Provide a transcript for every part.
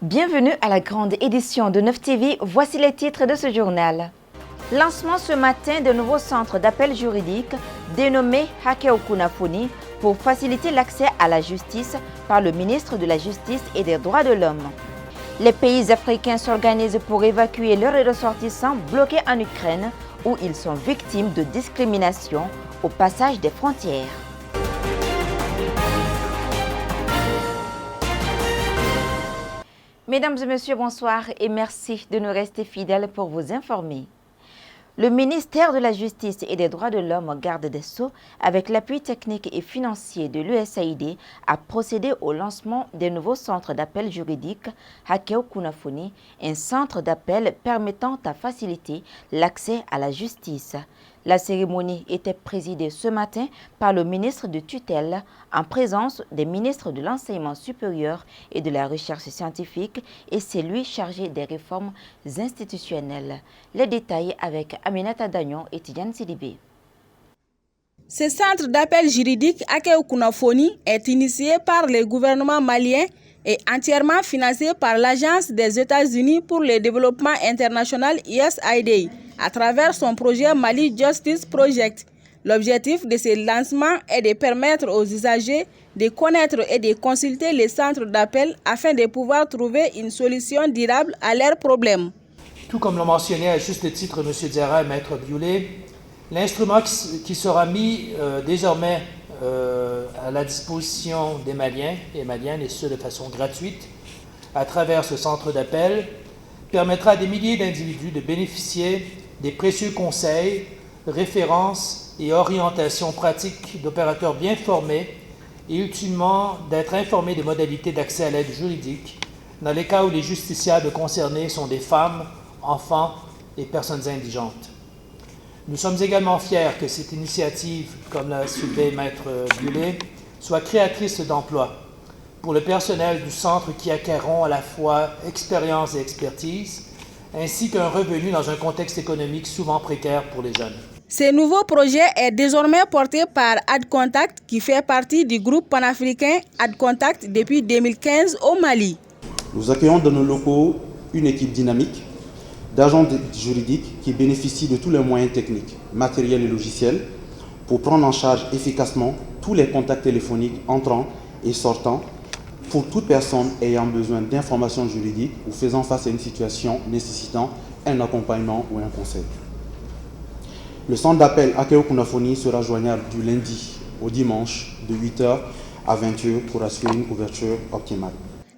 Bienvenue à la grande édition de 9TV, voici les titres de ce journal. Lancement ce matin de nouveaux centres d'appel juridique dénommés Hakeo Kunafoni pour faciliter l'accès à la justice par le ministre de la Justice et des Droits de l'Homme. Les pays africains s'organisent pour évacuer leurs ressortissants bloqués en Ukraine où ils sont victimes de discrimination au passage des frontières. Mesdames et messieurs, bonsoir et merci de nous rester fidèles pour vous informer. Le ministère de la Justice et des Droits de l'Homme, garde des Sceaux, avec l'appui technique et financier de l'USAID, a procédé au lancement des nouveaux centres d'appel juridique Hakeo Kunafoni, un centre d'appel permettant à faciliter l'accès à la justice. La cérémonie était présidée ce matin par le ministre de tutelle en présence des ministres de l'enseignement supérieur et de la recherche scientifique et c'est lui chargé des réformes institutionnelles. Les détails avec Aminata Dagnon et Tidiane Sidibé. Ce centre d'appel juridique Hakeo Kunafoni est initié par le gouvernement malien et entièrement financé par l'Agence des États-Unis pour le développement international USAID à travers son projet Mali Justice Project. L'objectif de ce lancement est de permettre aux usagers de connaître et de consulter les centres d'appel afin de pouvoir trouver une solution durable à leurs problèmes. Tout comme l'ont mentionné à juste titre M. Diarra et Maître Bioulet, l'instrument qui sera mis désormais à la disposition des Maliens et Maliennes, et ce de façon gratuite, à travers ce centre d'appel, permettra à des milliers d'individus de bénéficier des précieux conseils, références et orientations pratiques d'opérateurs bien formés et utilement d'être informés des modalités d'accès à l'aide juridique dans les cas où les justiciables concernés sont des femmes, enfants et personnes indigentes. Nous sommes également fiers que cette initiative, comme l'a soulevé Maître Bioulet, soit créatrice d'emplois pour le personnel du centre qui acquerront à la fois expérience et expertise, ainsi qu'un revenu dans un contexte économique souvent précaire pour les jeunes. Ce nouveau projet est désormais porté par AdContact, qui fait partie du groupe panafricain AdContact depuis 2015 au Mali. Nous accueillons dans nos locaux une équipe dynamique d'agents juridiques qui bénéficient de tous les moyens techniques, matériels et logiciels pour prendre en charge efficacement tous les contacts téléphoniques entrants et sortants pour toute personne ayant besoin d'informations juridiques ou faisant face à une situation nécessitant un accompagnement ou un conseil. Le centre d'appel Hakeo Kunafoni sera joignable du lundi au dimanche de 8h à 20h pour assurer une couverture optimale.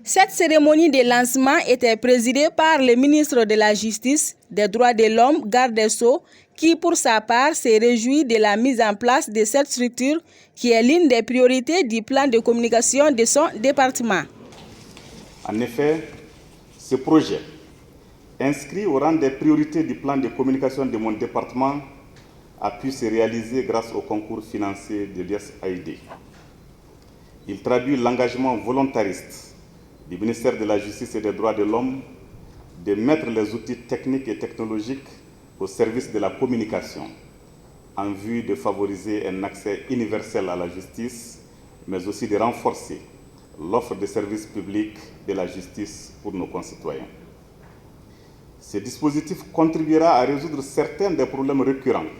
Cette cérémonie de lancement était présidée par le ministre de la Justice, des Droits de l'Homme, garde des Sceaux, qui pour sa part s'est réjoui de la mise en place de cette structure qui est l'une des priorités du plan de communication de son département. En effet, ce projet, inscrit au rang des priorités du plan de communication de mon département, a pu se réaliser grâce au concours financier de l'USAID. Il traduit l'engagement volontariste du ministère de la Justice et des Droits de l'Homme de mettre les outils techniques et technologiques au service de la communication en vue de favoriser un accès universel à la justice, mais aussi de renforcer l'offre de services publics de la justice pour nos concitoyens. Ce dispositif contribuera à résoudre certains des problèmes récurrents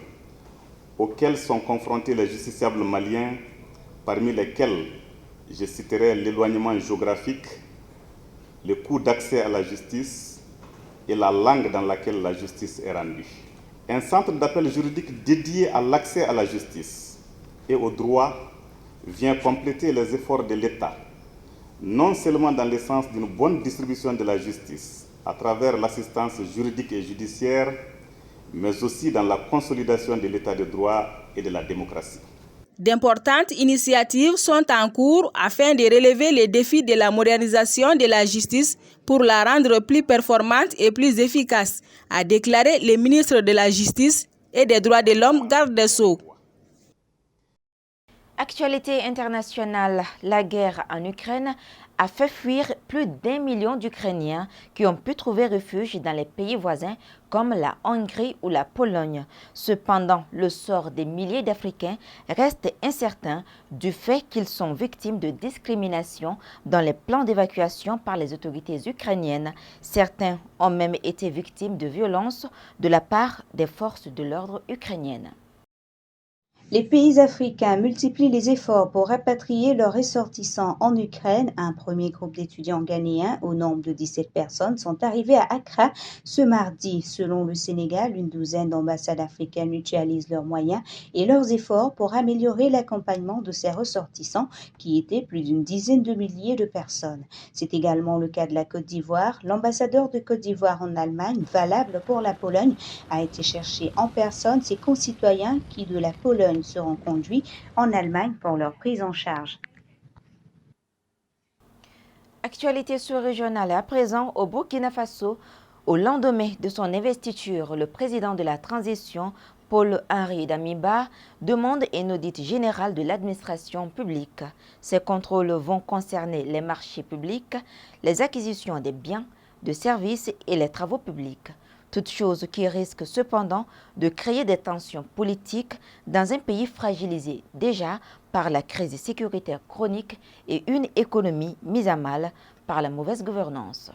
auxquels sont confrontés les justiciables maliens, parmi lesquels je citerai l'éloignement géographique, le coût d'accès à la justice et la langue dans laquelle la justice est rendue. Un centre d'appel juridique dédié à l'accès à la justice et au droit vient compléter les efforts de l'État, non seulement dans le sens d'une bonne distribution de la justice à travers l'assistance juridique et judiciaire, mais aussi dans la consolidation de l'État de droit et de la démocratie. D'importantes initiatives sont en cours afin de relever les défis de la modernisation de la justice pour la rendre plus performante et plus efficace, a déclaré le ministre de la Justice et des Droits de l'Homme, garde des Sceaux. Actualité internationale, la guerre en Ukraine a fait fuir plus d'1 million d'Ukrainiens qui ont pu trouver refuge dans les pays voisins comme la Hongrie ou la Pologne. Cependant, le sort des milliers d'Africains reste incertain du fait qu'ils sont victimes de discrimination dans les plans d'évacuation par les autorités ukrainiennes. Certains ont même été victimes de violences de la part des forces de l'ordre ukrainiennes. Les pays africains multiplient les efforts pour rapatrier leurs ressortissants en Ukraine. Un premier groupe d'étudiants ghanéens, au nombre de 17 personnes, sont arrivés à Accra ce mardi. Selon le Sénégal, une douzaine d'ambassades africaines mutualisent leurs moyens et leurs efforts pour améliorer l'accompagnement de ces ressortissants, qui étaient plus d'une dizaine de milliers de personnes. C'est également le cas de la Côte d'Ivoire. L'ambassadeur de Côte d'Ivoire en Allemagne, valable pour la Pologne, a été chercher en personne ses concitoyens qui, de la Pologne, seront conduits en Allemagne pour leur prise en charge. Actualité sous-régionale à présent au Burkina Faso. Au lendemain de son investiture, le président de la transition, Paul-Henri Damiba, demande un audit général de l'administration publique. Ces contrôles vont concerner les marchés publics, les acquisitions des biens, de services et les travaux publics. Toute chose qui risque cependant de créer des tensions politiques dans un pays fragilisé déjà par la crise sécuritaire chronique et une économie mise à mal par la mauvaise gouvernance.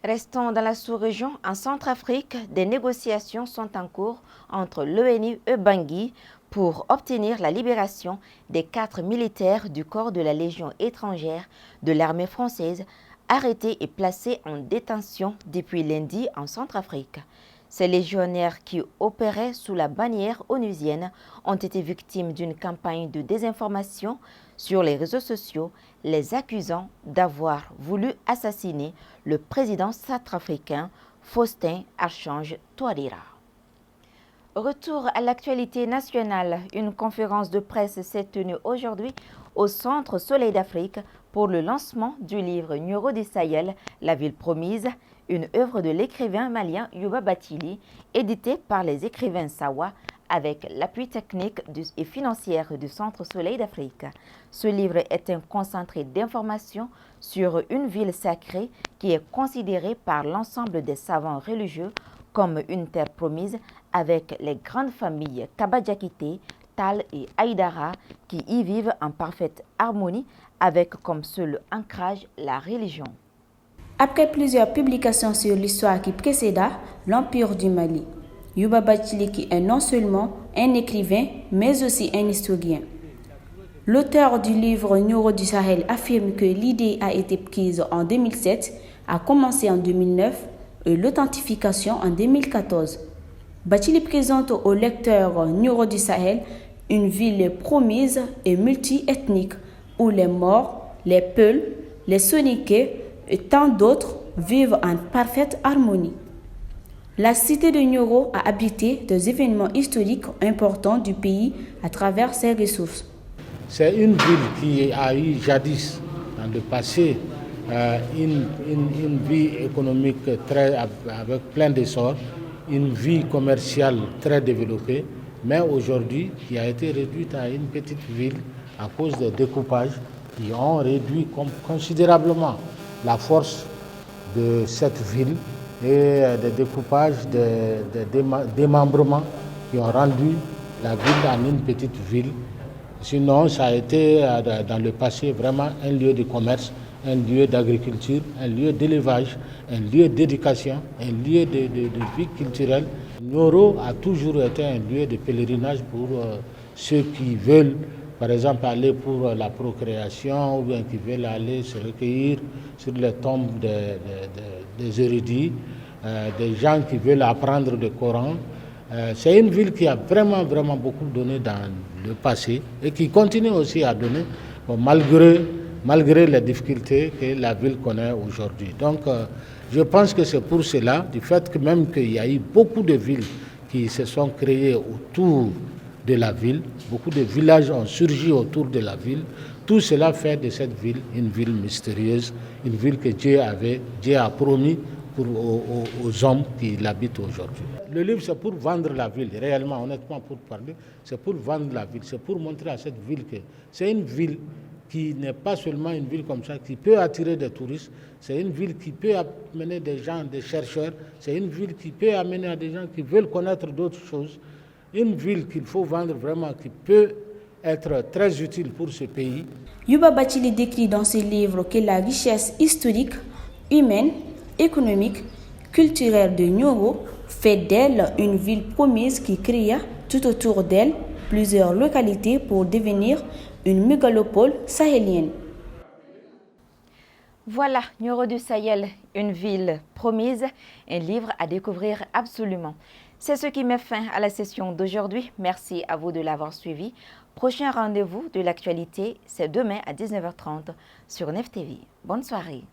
Restons dans la sous-région. En Centrafrique, des négociations sont en cours entre l'ONU et Bangui pour obtenir la libération des 4 militaires du corps de la Légion étrangère de l'armée française arrêtés et placés en détention depuis lundi en Centrafrique. Ces légionnaires qui opéraient sous la bannière onusienne ont été victimes d'une campagne de désinformation sur les réseaux sociaux, les accusant d'avoir voulu assassiner le président centrafricain Faustin Archange Touadéra. Retour à l'actualité nationale. Une conférence de presse s'est tenue aujourd'hui au Centre Soleil d'Afrique pour le lancement du livre Nioro du Sahel, la ville promise, une œuvre de l'écrivain malien Youba Bathily, éditée par les écrivains Sawa avec l'appui technique et financier du Centre Soleil d'Afrique. Ce livre est un concentré d'informations sur une ville sacrée qui est considérée par l'ensemble des savants religieux comme une terre promise, avec les grandes familles Kaba-Diakité, Tal et Aïdara qui y vivent en parfaite harmonie avec comme seul ancrage la religion. Après plusieurs publications sur l'histoire qui précéda l'Empire du Mali, Youba Bathily qui est non seulement un écrivain, mais aussi un historien. L'auteur du livre Nioro du Sahel affirme que l'idée a été prise en 2007, a commencé en 2009 et l'authentification en 2014. Bathily présente au lecteur Nioro du Sahel une ville promise et multi-ethnique où les Maures, les Peuls, les Soninké et tant d'autres vivent en parfaite harmonie. La cité de Nioro a abrité des événements historiques importants du pays à travers ses ressources. C'est une ville qui a eu jadis, dans le passé, une vie économique avec plein d'essor, une vie commerciale très développée, mais aujourd'hui qui a été réduite à une petite ville à cause des découpages qui ont réduit considérablement la force de cette ville et des découpages, des démembrements qui ont rendu la ville en une petite ville. Sinon, ça a été dans le passé vraiment un lieu de commerce, un lieu d'agriculture, un lieu d'élevage, un lieu d'éducation, un lieu de vie culturelle. Nioro a toujours été un lieu de pèlerinage pour ceux qui veulent, par exemple, aller pour la procréation ou bien qui veulent aller se recueillir sur les tombes des érudits, des gens qui veulent apprendre le Coran. C'est une ville qui a vraiment beaucoup donné dans le passé et qui continue aussi à donner malgré les difficultés que la ville connaît aujourd'hui. Donc je pense que c'est pour cela, du fait que même qu'il y a eu beaucoup de villes qui se sont créées autour de la ville, beaucoup de villages ont surgi autour de la ville, tout cela fait de cette ville une ville mystérieuse, une ville que Dieu a promis aux hommes qui l'habitent aujourd'hui. Le livre, c'est pour vendre la ville, réellement, honnêtement, pour parler, c'est pour vendre la ville, c'est pour montrer à cette ville que c'est une ville qui n'est pas seulement une ville comme ça, qui peut attirer des touristes, c'est une ville qui peut amener des gens, des chercheurs, c'est une ville qui peut amener à des gens qui veulent connaître d'autres choses, une ville qu'il faut vendre vraiment, qui peut être très utile pour ce pays. Yuba Bathily décrit dans ses livres que la richesse historique, humaine, économique, culturelle de Nioro fait d'elle une ville promise qui créa tout autour d'elle plusieurs localités pour devenir une mégalopole sahélienne. Voilà, Nioro du Sahel, une ville promise, un livre à découvrir absolument. C'est ce qui met fin à la session d'aujourd'hui. Merci à vous de l'avoir suivi. Prochain rendez-vous de l'actualité, c'est demain à 19h30 sur NEF TV. Bonne soirée.